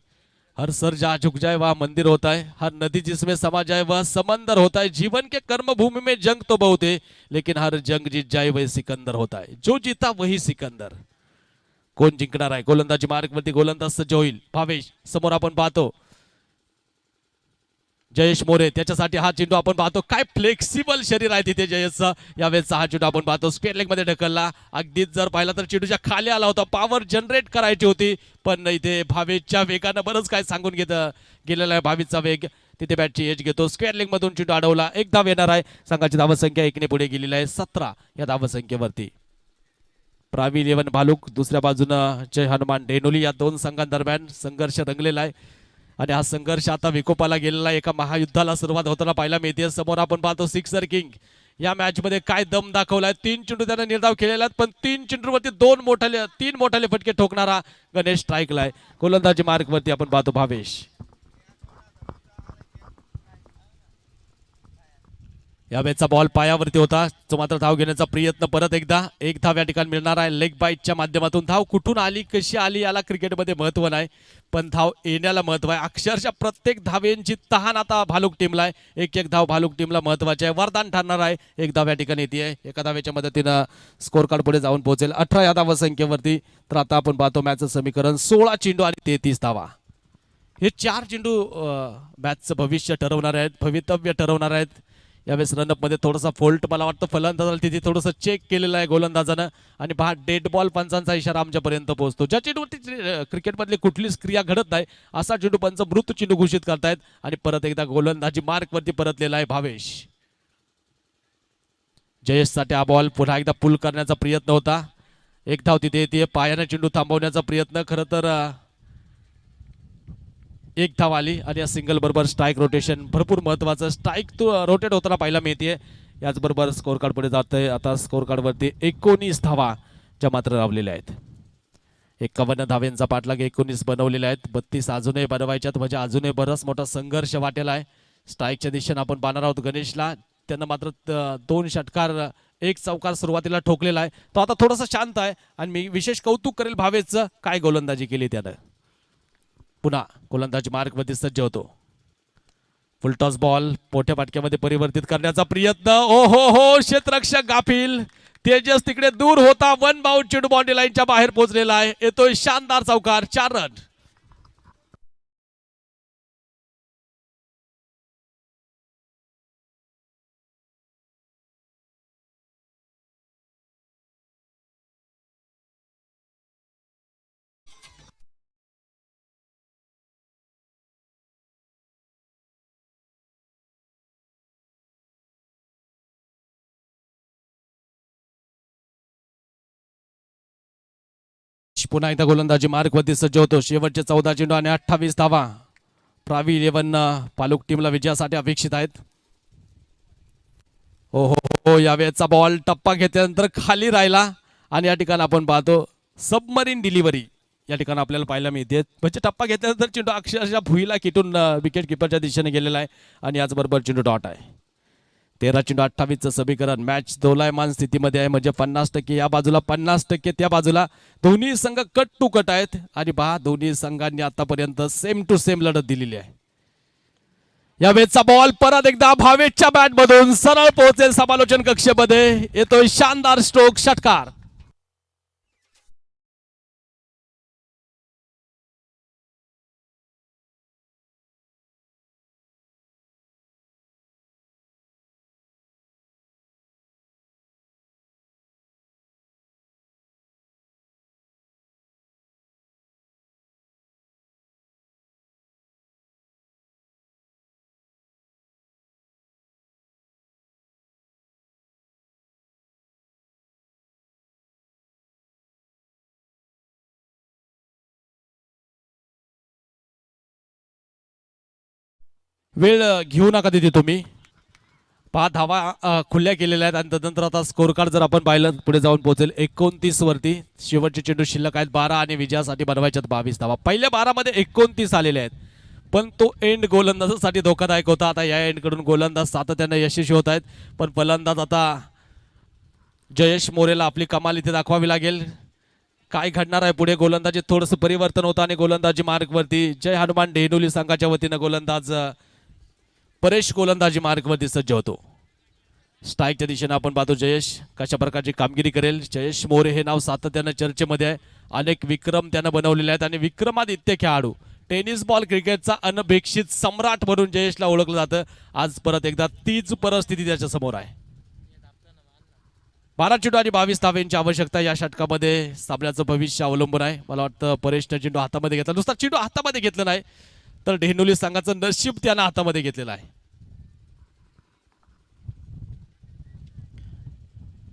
हर सर जहां झुक जाए वह मंदिर होता है. हर नदी जिसमें समा जाए वह समंदर होता है. जीवन के कर्म भूमि में जंग तो बहुत है, लेकिन हर जंग जीत जाए वह सिकंदर होता है. जो जीता वही सिकंदर. कोण जिंकणार आहे. गोलंदाजी मार्गवरती गोलंदाज सज्ज होईल. भावेश समोर आपण पाहतो जयेश मोरे, त्याच्यासाठी हा चेंडू आपण पाहतो. काय फ्लेक्सिबल शरीर आहे तिथे जयेशचं. यावेळेचा हा चेंडू आपण पाहतो स्क्वेअर लेग मध्ये ढकलला. अगदीच जर पाहिला तर चेंडूच्या खाली आला होता. पॉवर जनरेट करायची होती, पण इथे भावेशच्या वेगानं बरंच काय सांगून गेलेला आहे. भावेशचा वेग तिथे बॅटची एज घेतो. स्क्वेअर लेग मधून चेंडू अडवला. एक धाव येणार आहे. संघाची धावसंख्या 1 ने पुढे गेलेली आहे 17 या धावसंख्येवरती. प्रावी 11 भालुक, दुसऱ्या बाजूनं जय हनुमान डेनोली. या दोन संघांदरम्यान संघर्ष रंगलेला आहे आणि हा संघर्ष आता विकोपाला गेलेला. एका महायुद्धाला सुरुवात होताना पाहायला मिळते. समोर आपण पाहतो सिक्सर किंग या मॅच मध्ये काय दम दाखवलाय. 3 चेंडू त्याने निर्धाव केलेला आहेत, पण 3 चेंडूवरती 3 मोठाले फटके ठोकणारा गणेश स्ट्राईकला आहे. गोलंदाजी मार्गवरती आपण पाहतो भावेश. या मॅचचा बॉल पायावरती होता, जो मात्र धाव घेण्याचा प्रयत्न परत एकदा. एक धाव या ठिकाणी मिळणार आहे लेग बाईटच्या माध्यमातून. धाव कुठून आली, कशी आली याला क्रिकेटमध्ये महत्व नाही, पण धाव येण्याला महत्व आहे. अक्षरशः प्रत्येक धावेंची तहान आता भालुक टीमला आहे. एक धाव भालुक टीमला महत्वाची आहे, वरदान ठरणार आहे. एक धाव या ठिकाणी येते. एका धावेच्या मदतीनं स्कोर कार्ड पुढे जाऊन पोहोचेल 18 या धावसंख्येवरती. तर आता आपण पाहतो मॅचचं समीकरण 16 चेंडू आणि 33 धावा. हे 4 चेंडू मॅचचं भविष्य ठरवणार आहेत, भवितव्य ठरवणार आहेत. यावेळेस रनअप मध्ये थोडासा फॉल्ट मला वाटतं फलंदाजाला तिथे थोडंसं चेक केलेलं आहे गोलंदाजानं, आणि पहा डेड बॉल पंचांचा इशारा आमच्यापर्यंत पोहोचतो. ज्या चेंडूवरती क्रिकेटमधली कुठलीच क्रिया घडत नाही असा चेंडू पंच मृत चेंडू घोषित करतायत. आणि परत एकदा गोलंदाजी मार्कवरती परतलेला आहे भावेश. जयेशसाठी हा बॉल पुन्हा एकदा पुल करण्याचा प्रयत्न होता. एक धाव तिथे येते. पायाने चेंडू थांबवण्याचा प्रयत्न. खरं तर एक धाव आली आणि या सिंगल बरोबर स्ट्राईक रोटेशन भरपूर महत्वाचं. स्ट्राईक तो रोटेट होताना पाहायला मिळते. याचबरोबर स्कोर कार्ड पुढे जात आहे. आता स्कोर कार्ड वरती 19 धावा ज्या मात्र लावलेल्या आहेत. 51 धाव्यांचा पाठलाग 19 बनवलेल्या आहेत. 32 अजूनही बनवायच्यात, म्हणजे अजूनही बराच मोठा संघर्ष वाटेला आहे. स्ट्राईकच्या दिशेने आपण पाहणार आहोत गणेशला. त्यानं मात्र 2 षटकार 1 चौकार सुरुवातीला ठोकलेला आहे. तो आता थोडासा शांत आहे आणि मी विशेष कौतुक करेल भावेशचं. काय गोलंदाजी केली त्यानं. पुन्हा गोलंदाजी मार्गवरती सज्ज होतो. फुलटॉस बॉल मोठ्या फाटक्यामध्ये परिवर्तित करण्याचा प्रयत्न. ओ हो क्षेत्ररक्षक गाफील. तेजस तिकडे दूर होता. 1 बाउंड चेंडू बाउंड्री लाईनच्या बाहेर पोहोचलेला आहे. येतोय शानदार चौकार. 4 रन. पुन्हा एकदा गोलंदाजी मार्गवरती सज्ज होतो. शेवटचे 14 चेंडू आणि 28 धावा. प्रावी 11 पालुक टीमला विजयासाठी अपेक्षित आहेत. हो हो हो यावेळेचा बॉल टप्पा घेतल्यानंतर खाली राहिला आणि या ठिकाणी आपण पाहतो सबमरीन डिलिव्हरी या ठिकाणी आपल्याला पाहायला मिळते. म्हणजे टप्पा घेतल्यानंतर चेंडू अक्षरशः भुईला किटून विकेट किपरच्या दिशेने गेलेला आहे आणि याचबरोबर चेंडू डॉट आहे. 13 चेंडू 28चं समीकरण. मॅच दोलायमान स्थितीमध्ये आहे, म्हणजे 50% या बाजूला 50% त्या बाजूला. दोन्ही संघ कट टू कट आहेत आणि पहा दोन्ही संघांनी आतापर्यंत सेम टू सेम लढत दिलेली आहे. यावेळेचा बॉल परत एकदा भावेशच्या बॅट मधून सरळ पोहोचेल समालोचन कक्षेमध्ये. येतोय शानदार स्ट्रोक, षटकार. वेळ घेऊ नका तिथे तुम्ही. 5 धावा खुल्या केलेल्या आहेत आणि त्यानंतर आता स्कोर कार्ड जर आपण पाहिलं पुढे जाऊन पोहोचेल 29 वरती. शेवटचे चेंडू शिल्लक आहेत 12 आणि विजयासाठी बनवायच्यात 22 धावा. पहिल्या 12 मध्ये 29 आलेले आहेत, पण तो एंड गोलंदाजासाठी धोकादायक होता. आता या एंड कडून गोलंदाज सातत्याने यशस्वी होत आहेत, पण फलंदाज आता जयेश मोरेला आपली कमाल इथे दाखवावी लागेल. काय घडणार आहे पुढे? गोलंदाजी थोडंसं परिवर्तन होतं आणि गोलंदाजी मार्गवरती जय हनुमान डेहनोली संघाच्या वतीनं गोलंदाज परेश गोलंदाजी मार्गवरती सज्ज होतो. स्ट्राईकच्या दिशेने आपण पाहतो जयेश कशा प्रकारची कामगिरी करेल. जयेश मोरे हे नाव सातत्यानं चर्चेमध्ये आहे. अनेक विक्रम त्यानं बनवलेले आहेत आणि विक्रमादित्य खेळाडू, टेनिस बॉल क्रिकेटचा अनपेक्षित सम्राट म्हणून जयेशला ओळखलं जातं. आज परत एकदा तीच परिस्थिती त्याच्या समोर आहे. 12 चेंडू आणि 22 धावांची आवश्यकता या षटकामध्ये. सामन्याचं भविष्य अवलंबून आहे. मला वाटतं परेशने चेंडू हातामध्ये घेतला, नुसता चेंडू हातामध्ये घेतलं नाही तर डेहनोली संघाचं नशीब त्यानं हातामध्ये घेतलेलं आहे.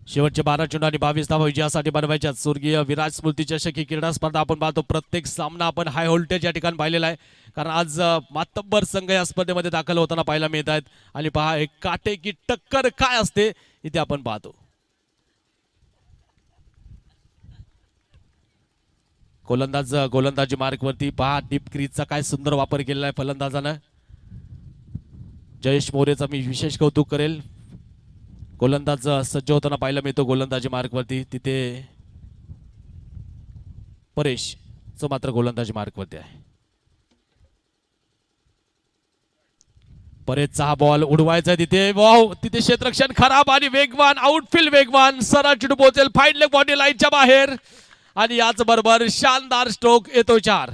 शेवटचे 12 चेंडू आणि 22 धावा विजयासाठी बनवायच्या. स्वर्गीय विराज स्मृती चषक ही क्रीडा स्पर्धा आपण पाहतो. प्रत्येक सामना आपण हाय व्होल्टेज या ठिकाणी पाहिलेला आहे, कारण आज मातब्बर संघ या स्पर्धेमध्ये दाखल होताना पाहायला मिळत आहेत. आणि पहा एक काटेकी टक्कर काय असते इथे आपण पाहतो. गोलंदाजी मार्गवरती पहा डीप क्रीजचा काय सुंदर वापर केलेला आहे फलंदाजानं. जयेश मोरेचा मी विशेष कौतुक करेल. गोलंदाज सज्ज होताना पाहायला मिळतो गोलंदाजी मार्गवरती. तिथे परेशचं मात्र गोलंदाजी मार्गवरती आहे. परेशचा हा बॉल उडवायचा तिथे. वाव, तिथे क्षेत्ररक्षण खराब आणि वेगवान आउटफील्ड वेगवान. सरळ चेंडू पोहोचेल फाईट लेग बॉडी लाईनच्या बाहेर आणि याच बरोबर शानदार स्ट्रोक येतो 4.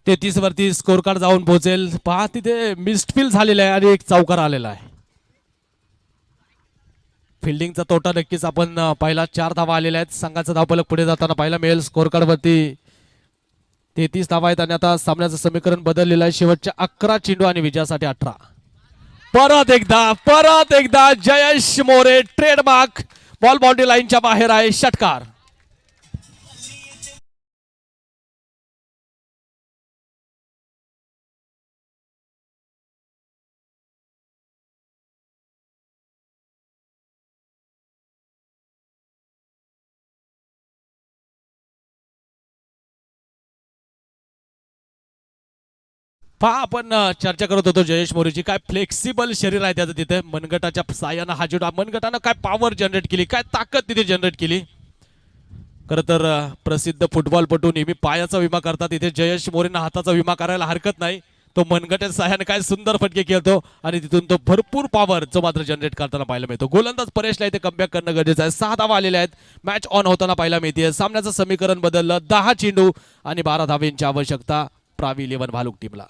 तेहतीस वरती स्कोर कार्ड जाऊन पोहोचेल. पहा तिथे मिस्डफील्ड झालेला आहे आणि एक चौकार आलेला आहे. फिल्डिंगचा तोटा नक्कीच आपण पाहिला. 4 धावा आलेल्या आहेत. संघाचा धावफलक पुढे जाताना पाहायला मिळेल. स्कोर कार्ड वरती 33 धावा आहेत आणि आता सामन्याचं समीकरण बदललेलं आहे. शेवटच्या 11 चेंडू आणि विजयासाठी 18. परत एकदा Jayesh More trademark ball boundary लाईनच्या बाहेर आहे. षटकार. पहा आपण चर्चा करत होतो जयेश मोरेची. काय फ्लेक्सिबल शरीर आहे त्याचं. तिथे मनगटाच्या साह्यानं हा चेंडू, मनगटानं काय पॉवर जनरेट केली, काय ताकद तिथे जनरेट केली. खरं तर प्रसिद्ध फुटबॉलपटू नेहमी पायाचा विमा करतात. इथे जयेश मोरेंना हाताचा विमा करायला हरकत नाही. तो मनगटाच्या साह्याने काय सुंदर फटके खेळतो आणि तिथून तो भरपूर पॉवर जो मात्र जनरेट करताना पाहायला मिळतो. गोलंदाज परेशला इथे कमबॅक करणं गरजेचं आहे. 6 धावा आलेल्या आहेत. मॅच ऑन होताना पाहायला मिळते. सामन्याचं समीकरण बदललं. 10 चेंडू आणि 12 धावेंची आवश्यकता प्रावी 11 भालुक टीमला.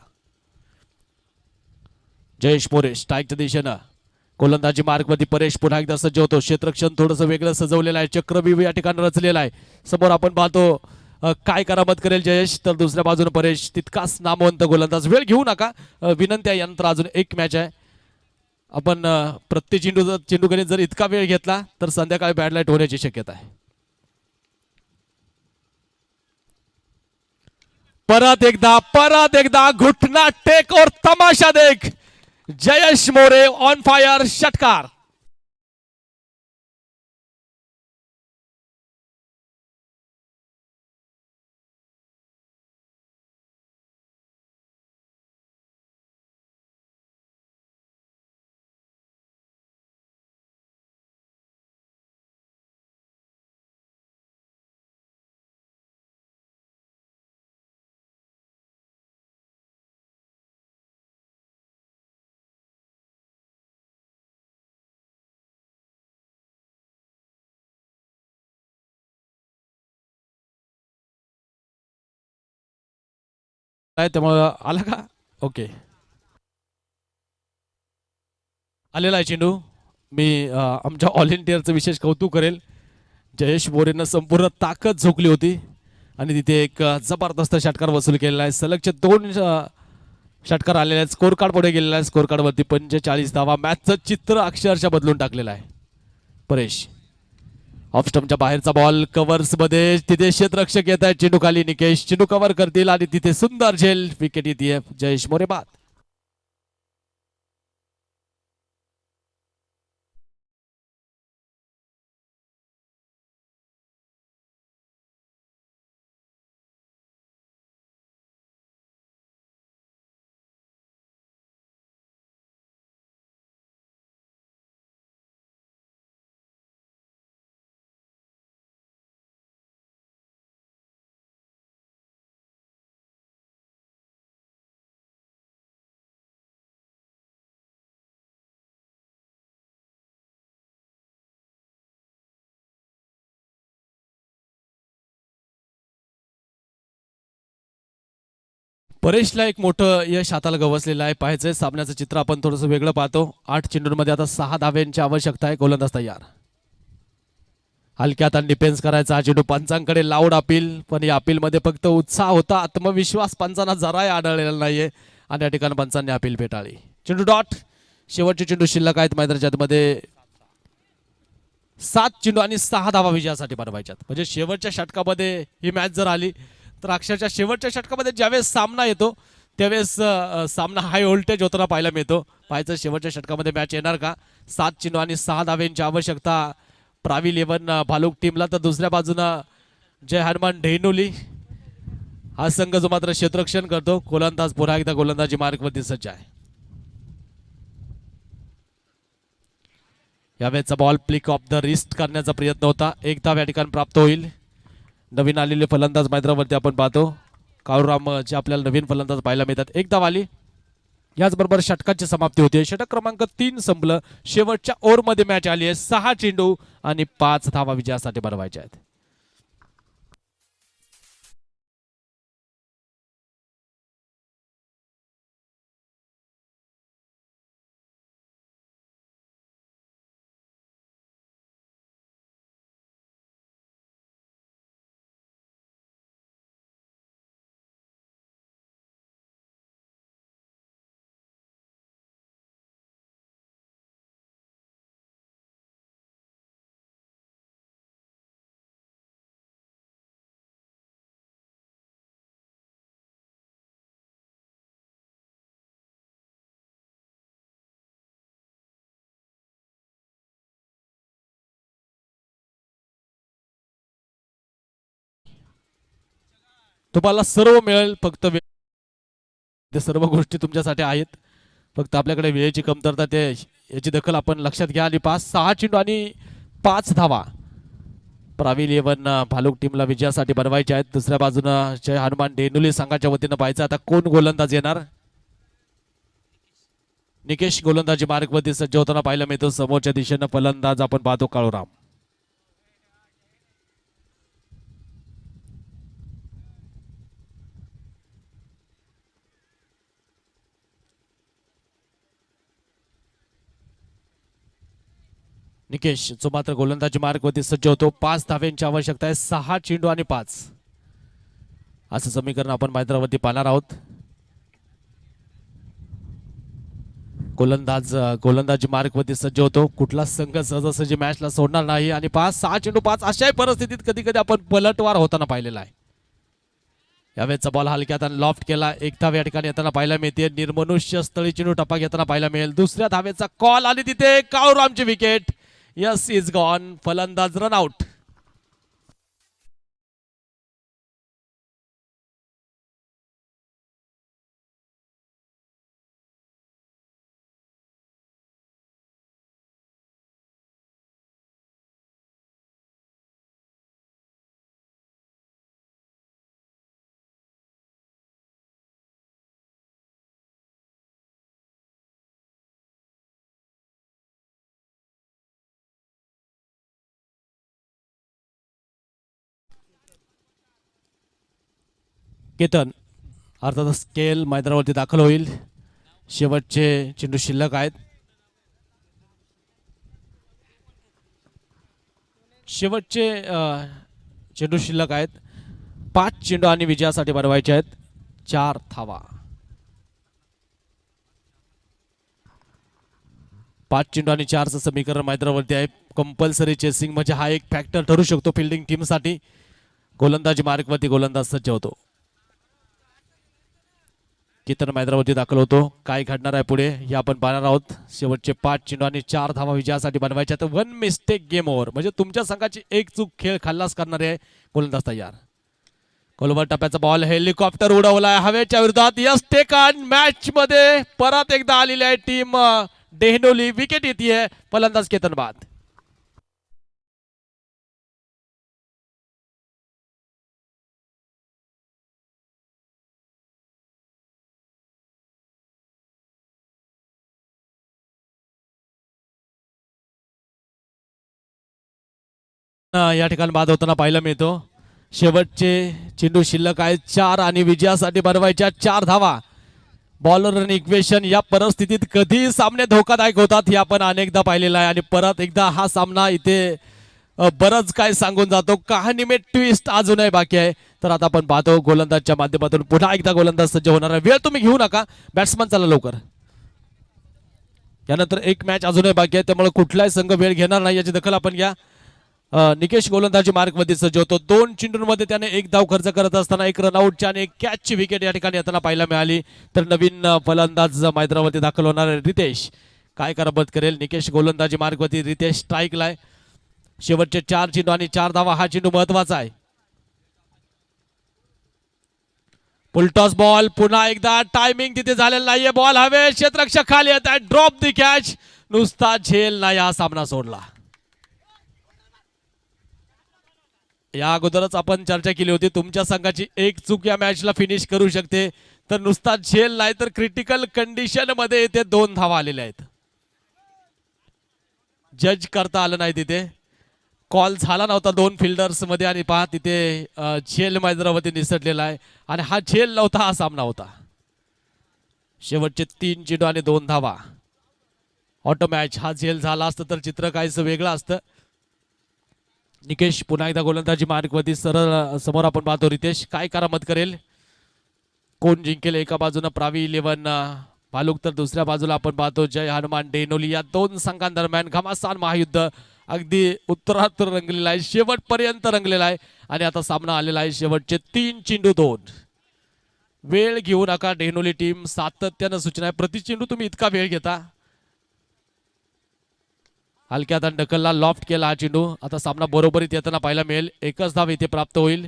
जयेश मोरे स्ट्राईकच्या दिशेनं गोलंदाजी मार्गवरती. परेश पुन्हा एकदा सज्ज होतो. क्षेत्ररक्षण थोडंसं वेगळं सजवलेलं आहे. चक्रव्यूह या ठिकाणी रचलेला आहे. समोर आपण पाहतो काय करामत करेल जयेश, तर दुसऱ्या बाजूने परेश तितकाच नामवंत गोलंदाज. वेळ घेऊ नका, विनंती आहे. यंत्र अजून एक मॅच आहे. आपण प्रत्येक चेंडू गणित जर इतका वेळ घेतला तर संध्याकाळी बॅड लाईट होण्याची शक्यता आहे. परत एकदा घुटना टेक और तमाशा देख. Jayesh More on fire. षटकार. त्यामुळे आला का? ओके. आलेला आहे चेंडू. मी आमच्या ऑल इंडियाचं विशेष कौतुक करेल. जयेश मोरेनं संपूर्ण ताकद झोकली होती आणि तिथे एक जबरदस्त षटकार वसूल केलेला आहे. सलगचे 2 षटकार आलेले आहेत. स्कोर कार्ड पुढे गेलेला आहे. स्कोर कार्ड वरती 45 धावा. मॅचचं चित्र अक्षरशः बदलून टाकलेलं आहे. परेश ऑफ स्टंपच्या बाहेरचा बॉल कव्हर्स मध्ये, तिथे क्षेत्ररक्षक येत आहेत. चेंडू खाली. निकेश चेंडू कव्हर करतील आणि तिथे सुंदर झेल. विकेट येते. जयेश मोरे बाद. परेशला एक मोठं यश हाताला गवसलेलं आहे. पाहायचंय सामन्याचं चित्र आपण थोडंसं वेगळं पाहतो. 8 चेंडूंमध्ये आता 6 धाव्यांची आवश्यकता आहे. गोलंदाज तयार. हलक्यात आणि डिफेन्स करायचा हा चेंडू. पंचांकडे लाऊड अपील, पण या अपील मध्ये फक्त उत्साह होता, आत्मविश्वास पंचांना जराही आढळलेला नाहीये आणि या ठिकाणी पंचांनी अपील फेटाळली. चेंडू डॉट. शेवटचे चेंडू शिल्लक आहेत मैदानाच्या मध्ये. 7 चेंडू आणि 6 धावा विजयासाठी बनवायच्यात. म्हणजे शेवटच्या षटकामध्ये ही मॅच जर आली तर अक्षरशः शेवटच्या षटकामध्ये ज्यावेळेस सामना येतो त्यावेळेस सामना हाय व्होल्टेज होताना पाहायला मिळतो. पाहायचं शेवटच्या षटकामध्ये मॅच येणार का. 7 चेंडू आणि 6 धाव्यांची आवश्यकता प्रावी 11 भालुक टीमला. तर दुसऱ्या बाजूनं जय हनुमान ढेनुली हा संघ जो मात्र क्षेत्ररक्षण करतो. गोलंदाज पुन्हा एकदा गोलंदाजी मार्गवरती सज्ज आहे. यावेळेचा बॉल प्लिक ऑफ द रिस्ट करण्याचा प्रयत्न होता. एक धाव या ठिकाणी प्राप्त होईल. नवीन आलेले फलंदाज मैदानावरती आपण पाहतो. काळूराम जे आपल्याला नवीन फलंदाज पाहायला मिळतात. एक धाव आली. याचबरोबर षटकाची समाप्ती होती. षटक क्रमांक 3 संपलं. शेवटच्या ओव्हरमध्ये मॅच आली आहे. 6 चेंडू आणि 5 धावा विजयासाठी बनवायच्या आहेत. तुम्हाला सर्व मिळेल, फक्त ते सर्व गोष्टी तुमच्यासाठी आहेत. फक्त आपल्याकडे वेळेची कमतरता, ते याची दखल आपण लक्षात घ्या. आणि 5-6 चेंडू आणि 5 धावा प्रावील 11 भालुक टीमला विजयासाठी बनवायचे आहेत. दुसऱ्या बाजूनं जय हनुमान डेनुली संघाच्या वतीनं पाहायचं आता कोण गोलंदाज येणार. निकेश गोलंदाजी मार्गवरती सज्ज होताना पाहायला मिळतो. समोरच्या दिशेनं फलंदाज आपण पाहतो काळूराम. निकेश जो मात्र गोलंदाजी मार्गवरती सज्ज होतो. 5 धाव्यांची आवश्यकता आहे. 6 चेंडू आणि 5 असं समीकरण आपण मैदानावरती पाहणार आहोत. गोलंदाजी मार्गवरती सज्ज होतो. कुठला संघ सहजासहजी मॅचला सोडणार नाही. आणि 5-6 चेंडू 5 अशाही परिस्थितीत कधी कधी आपण पलटवार होताना पाहिलेला आहे. यावेळेचा बॉल हलक्यात आणि लॉफ्ट केला. एक धाव या ठिकाणी येताना पाहायला मिळते. निर्मनुष्य स्थळी चेंडू टप्पा घेताना पाहायला मिळेल. दुसऱ्या धावेचा कॉल आणि तिथे काळूरामची विकेट. Yes is gone. फलंदाज रन आउट. केतन अर्थात स्केल मैदानावरती दाखल होईल. शेवटचे चेंडू शिल्लक आहेत. शेवटचे चेंडू शिल्लक आहेत. 5 चेंडू आणि विजयासाठी बनवायचे आहेत 4 धावा. 5 चेंडू आणि 4चं समीकरण मैदानावरती आहे. कंपल्सरी चेसिंग म्हणजे हा एक फॅक्टर ठरू शकतो फिल्डिंग टीमसाठी. गोलंदाजी मार्गवरती गोलंदाज सज्ज होतो. केतन मैदानावरती दाखल होतो. काय घडणार आहे पुढे हे आपण पाहणार आहोत. शेवटचे 5 चेंडू आणि 4 धावा विजयासाठी बनवायच्या. तर 1 मिस्टेक गेम ओव्हर म्हणजे तुमच्या संघाची एक चूक खेळ खल्लास करणारे आहे. गोलंदाज तयार. गोलवर टप्प्याचा बॉल हेलिकॉप्टर उडवलाय हवेच्या विरोधात. Yes taken. मॅच मध्ये परत एकदा आलेली आहे टीम डेहनोली. विकेट येते. फलंदाज केतन बाद. या ठिकाणी बाद होताना पाहायला मिळतो. शेवटचे चेंडू शिल्लक आहेत 4 आणि विजयासाठी बनवायच्या 4 धावा. बॉलर आणि इक्वेशन या परिस्थितीत कधी सामने धोकादायक होतात हे आपण अनेकदा पाहिलेलं आहे. आणि परत एकदा हा सामना इथे बरंच काय सांगून जातो. कहाणी में ट्विस्ट अजूनही बाकी आहे. तर आता आपण पाहतो गोलंदाजच्या माध्यमातून पुन्हा एकदा गोलंदाज सज्ज होणार आहे. वेळ तुम्ही घेऊ नका. बॅट्समन चला लवकर. यानंतर एक मॅच अजूनही बाकी आहे त्यामुळे कुठलाही संघ वेळ घेणार नाही याची दखल आपण घ्या. निकेश गोलंदाजी मार्गमध्ये सज्ज होतो. 2 चेंडूंमध्ये त्याने एक धाव खर्च करत असताना 1 रनआउटची आणि 1 कॅचची विकेट या ठिकाणी येताना पाहायला मिळाली. तर नवीन फलंदाज मैदानावरती दाखल होणार रितेश काय कराबत करेल. निकेश गोलंदाजी मार्गवरती. रितेश स्ट्राईकला आहे. शेवटचे 4 चेंडू आणि 4 धावा. हा चेंडू महत्वाचा आहे. फुलटॉस बॉल पुन्हा एकदा. टायमिंग तिथे झालेला नाहीये. बॉल हवे. क्षेत्ररक्षक खाली येत आहे. ड्रॉप दी कॅच. नुसता झेल नाही हा सामना सोडला. या अगोदरच आपण चर्चा केली होती तुमच्या संघाची एक चूक या मॅचला फिनिश करू शकते. तर नुसता झेल नाही तर क्रिटिकल कंडिशन मध्ये इथे 2 धावा आलेल्या आहेत. जज करता आलं नाही तिथे. कॉल झाला नव्हता 2 फिल्डर्स मध्ये. आणि पहा तिथे झेल मैदानावरती निसटलेला आहे. आणि हा झेल नव्हता हा सामना होता. शेवटचे 3 चेंडू आणि 2 धावा. Auto match. हा झेल झाला असतं तर चित्र काहीच वेगळं असतं. निकेश पुन्हा एकदा गोलंदाजी मार्गवरती. सरळ समोर आपण पाहतो रितेश काय करामत करेल. कोण जिंकेल. एका बाजूने प्रावी 11 भालुक तर दुसऱ्या बाजूला आपण पाहतो जय हनुमान डेनोली. या 2 संघांदरम्यान घमासान महायुद्ध अगदी उत्तरात्तर रंगलेला आहे. शेवटपर्यंत रंगलेला आहे. आणि आता सामना आलेला आहे. शेवटचे 3 चेंडू 2. वेळ घेऊ नका डेनोली टीम. सातत्यानं सूचना आहे. प्रति चेंडू तुम्ही इतका वेळ घेता. हलक्यात ढकलला. लॉफ्ट केला हा चेंडू. आता सामना बरोबरीत येताना पाहायला मिळेल. 1च धाव इथे प्राप्त होईल.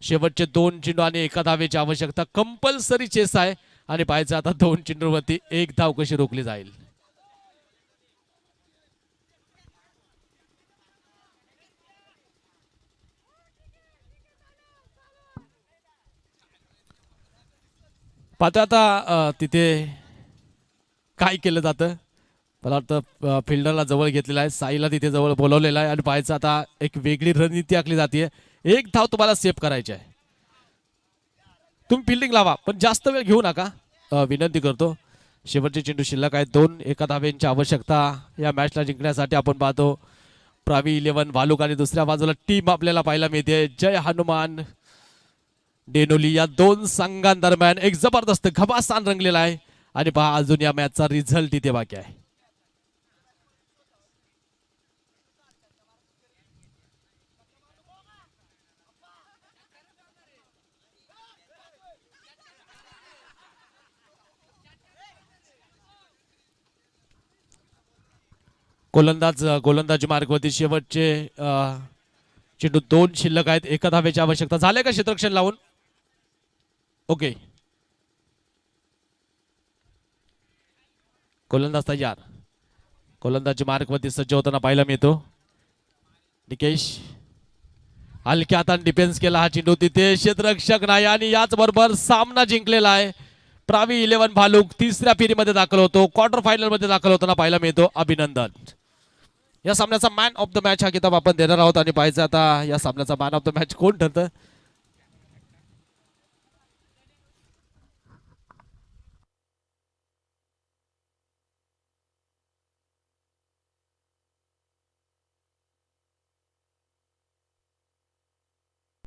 शेवटचे 2 चेंडू आणि 1 धावेची आवश्यकता. कंपल्सरी चेस आहे. आणि पाहायचं आता 2 चेंडूवरती 1 धाव कशी रोखली जाईल. पाहता आता तिथे काय केलं जातं. मला वाटतं फिल्डरला जवळ घेतलेला आहे. साईला तिथे जवळ बोलवलेला आहे. आणि पाहायचं आता एक वेगळी रणनीती आखली जाते. 1 धाव तुम्हाला सेव्ह करायची आहे. तुम्ही फिल्डिंग लावा पण जास्त वेळ घेऊ नका विनंती करतो. शेवटचे चेंडू शिल्लक आहेत 2. 1 धावेची आवश्यकता या मॅचला जिंकण्यासाठी. आपण पाहतो प्रावी 11 भालुक आणि दुसऱ्या बाजूला टीम आपल्याला पाहायला मिळते जय हनुमान डेनोली. या 2 संघांदरम्यान एक जबरदस्त घमासान रंगलेला आहे. आणि पहा अजून या मॅचचा रिझल्ट इथे बाकी आहे. गोलंदाजी मार्गवरती. शेवटचे चेंडू 2 शिल्लक आहेत. 1 धावेची आवश्यकता. झाले का क्षेत्ररक्षण लावून. ओके. गोलंदाज तयार. गोलंदाजी मार्गवरती सज्ज होताना पाहायला मिळतो निकेश. हलक्या हाताने डिफेन्स केला हा चेंडू. तिथे क्षेत्ररक्षक नाही. आणि याच बरोबर सामना जिंकलेला आहे. प्रावी 11 भालुक 3ऱ्या फेरीमध्ये दाखल होतो. क्वार्टर फायनल मध्ये दाखल होताना पाहायला मिळतो. अभिनंदन. या सामन्याचा मॅन ऑफ द मॅच हा किताब आपण देणार आहोत. आणि पाहायचं आता या सामन्याचा मॅन ऑफ द मॅच कोण ठरतं.